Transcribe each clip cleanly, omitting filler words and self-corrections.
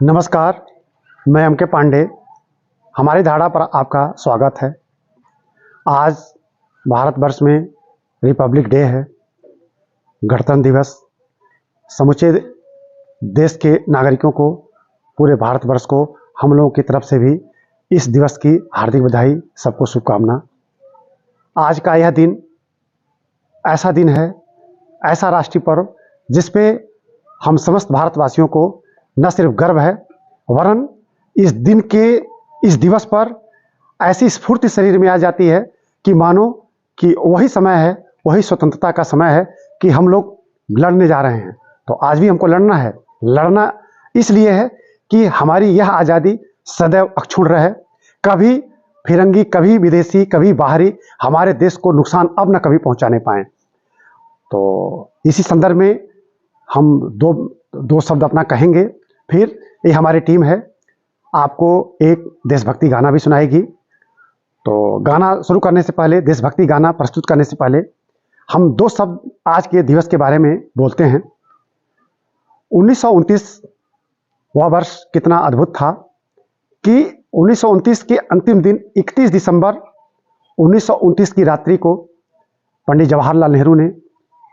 नमस्कार, मैं एम के पांडे। हमारी धारा पर आपका स्वागत है। आज भारतवर्ष में रिपब्लिक डे है, गणतंत्र दिवस। समूचे देश के नागरिकों को, पूरे भारतवर्ष को हम लोगों की तरफ से भी इस दिवस की हार्दिक बधाई, सबको शुभकामना। आज का यह दिन ऐसा दिन है, ऐसा राष्ट्रीय पर्व जिस पे हम समस्त भारतवासियों को न सिर्फ गर्व है, वरन इस दिवस पर ऐसी स्फूर्ति शरीर में आ जाती है कि मानो कि वही समय है, वही स्वतंत्रता का समय है कि हम लोग लड़ने जा रहे हैं। तो आज भी हमको लड़ना है। लड़ना इसलिए है कि हमारी यह आज़ादी सदैव अक्षुण्ण रहे। कभी फिरंगी, कभी विदेशी, कभी बाहरी हमारे देश को नुकसान अब न कभी पहुंचाने पाए। तो इसी संदर्भ में हम दो शब्द अपना कहेंगे। फिर ये हमारी टीम है, आपको एक देशभक्ति गाना भी सुनाएगी। तो गाना शुरू करने से पहले, देशभक्ति गाना प्रस्तुत करने से पहले हम दो शब्द आज के दिवस के बारे में बोलते हैं। 1929 वह वर्ष कितना अद्भुत था कि 1929 के अंतिम दिन 31 दिसंबर 1929 की रात्रि को पंडित जवाहरलाल नेहरू ने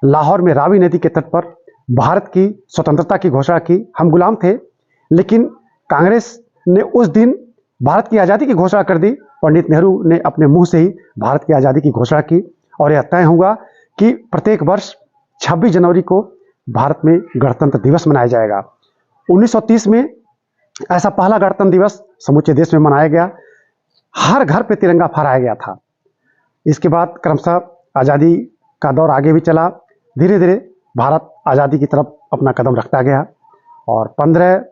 लाहौर में रावी नदी के तट पर भारत की स्वतंत्रता की घोषणा की। हम गुलाम थे, लेकिन कांग्रेस ने उस दिन भारत की आज़ादी की घोषणा कर दी। पंडित नेहरू ने अपने मुंह से ही भारत की आज़ादी की घोषणा की और यह तय हुआ कि प्रत्येक वर्ष 26 जनवरी को भारत में गणतंत्र दिवस मनाया जाएगा। 1930 में ऐसा पहला गणतंत्र दिवस समूचे देश में मनाया गया। हर घर पे तिरंगा फहराया गया था। इसके बाद क्रमशः आज़ादी का दौर आगे भी चला। धीरे धीरे भारत आज़ादी की तरफ अपना कदम रखता गया और 15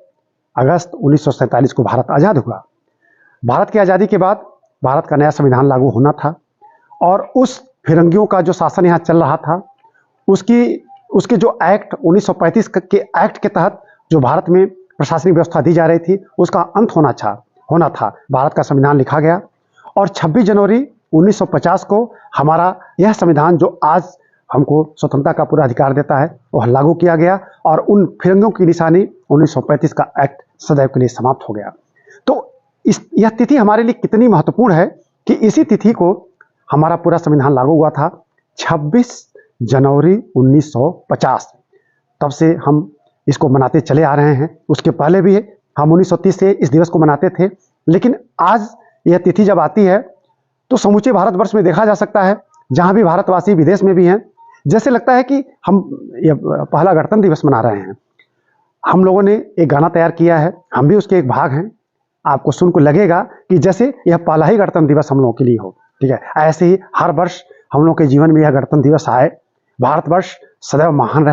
अगस्त 1947 को भारत आज़ाद हुआ। भारत की आज़ादी के बाद भारत का नया संविधान लागू होना था और उस फिरंगियों का जो शासन यहाँ चल रहा था, उसके जो एक्ट 1935 के एक्ट के तहत जो भारत में प्रशासनिक व्यवस्था दी जा रही थी, उसका अंत होना था। भारत का संविधान लिखा गया और 26 जनवरी 1950 को हमारा यह संविधान, जो आज हमको स्वतंत्रता का पूरा अधिकार देता है, वह लागू किया गया और उन फिरंगियों की निशानी 1935 का एक्ट सदैव के लिए समाप्त हो गया। तो यह तिथि हमारे लिए कितनी महत्वपूर्ण है कि इसी तिथि को हमारा पूरा संविधान लागू हुआ था, 26 जनवरी 1950। तब से हम इसको मनाते चले आ रहे हैं। उसके पहले भी हम 1930 से इस दिवस को मनाते थे, लेकिन आज यह तिथि जब आती है तो समूचे भारतवर्ष में देखा जा सकता है, जहाँ भी भारतवासी विदेश में भी हैं, जैसे लगता है कि हम यह पहला गणतंत्र दिवस मना रहे हैं। हम लोगों ने एक गाना तैयार किया है, हम भी उसके एक भाग हैं। आपको सुन को लगेगा कि जैसे यह पहला ही गणतंत्र दिवस हम लोगों के लिए हो। ठीक है, ऐसे ही हर वर्ष हम लोगों के जीवन में यह गणतंत्र दिवस आए। भारतवर्ष सदैव महान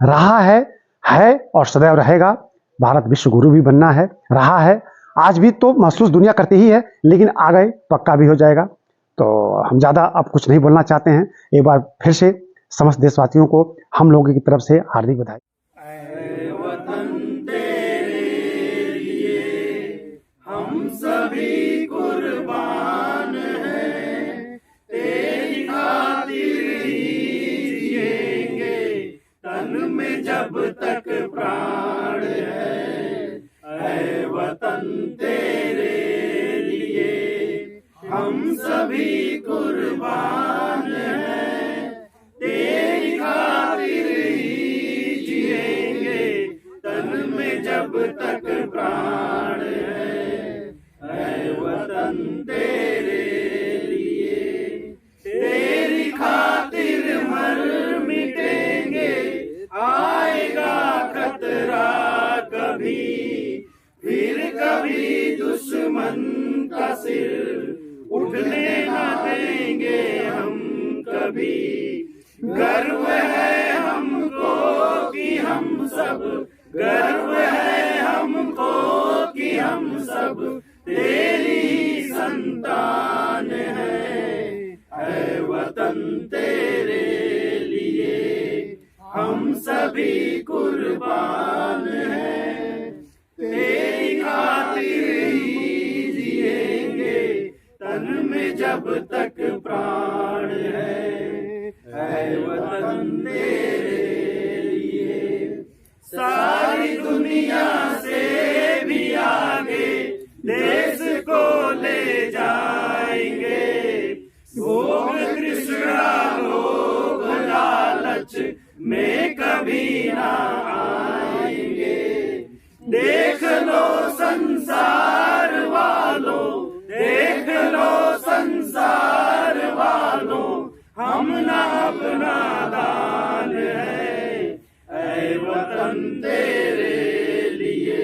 रहा है और सदैव रहेगा। भारत विश्व गुरु भी बनना है, रहा है, आज भी तो महसूस दुनिया करती ही है, लेकिन आगे पक्का भी हो जाएगा। तो हम ज़्यादा अब कुछ नहीं बोलना चाहते हैं। एक बार फिर से समस्त देशवासियों को हम लोगों की तरफ से हार्दिक बधाई। ऐ वतन तेरे लिए हम सभी कुर्बान हैं, तेरी खातिर ही जिएंगे तन में जब तक प्राण है। ऐ वतन तेरे लिए हम सभी कुर्बान हैं, तेरी खातिर ही जिएंगे तन में जब तक प्राण है। ऐ वतन तेरे लिए तेरी खातिर मर मिटेंगे, आएगा खतरा कभी, फिर कभी दुश्मन का सिर उठने ना देंगे हम कभी। गर्व है हमको कि हम सब, गर्व है हमको कि हम सब तेरी ही संतान हैं। ऐ वतन तेरे लिए हम सभी कुर्बान हैं, तेरी खातिर ही जिएंगे तन में जब तक प्राण है। ऐ वतन तेरे लिए सारी दुनिया से भी कभी ना आएंगे। देख लो संसार वालों, देख लो संसार वालों, हम ना अपना दान है। ऐ वतन तेरे लिए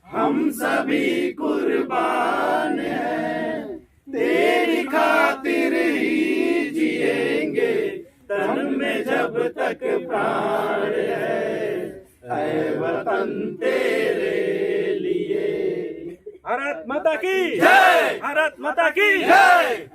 हम सभी कुर्बान हैं। तेरी खातिर ही जिएंगे तन में जब तक प्राण है। ऐ वतन तेरे लिए। भारत माता की जय, भारत माता की जय।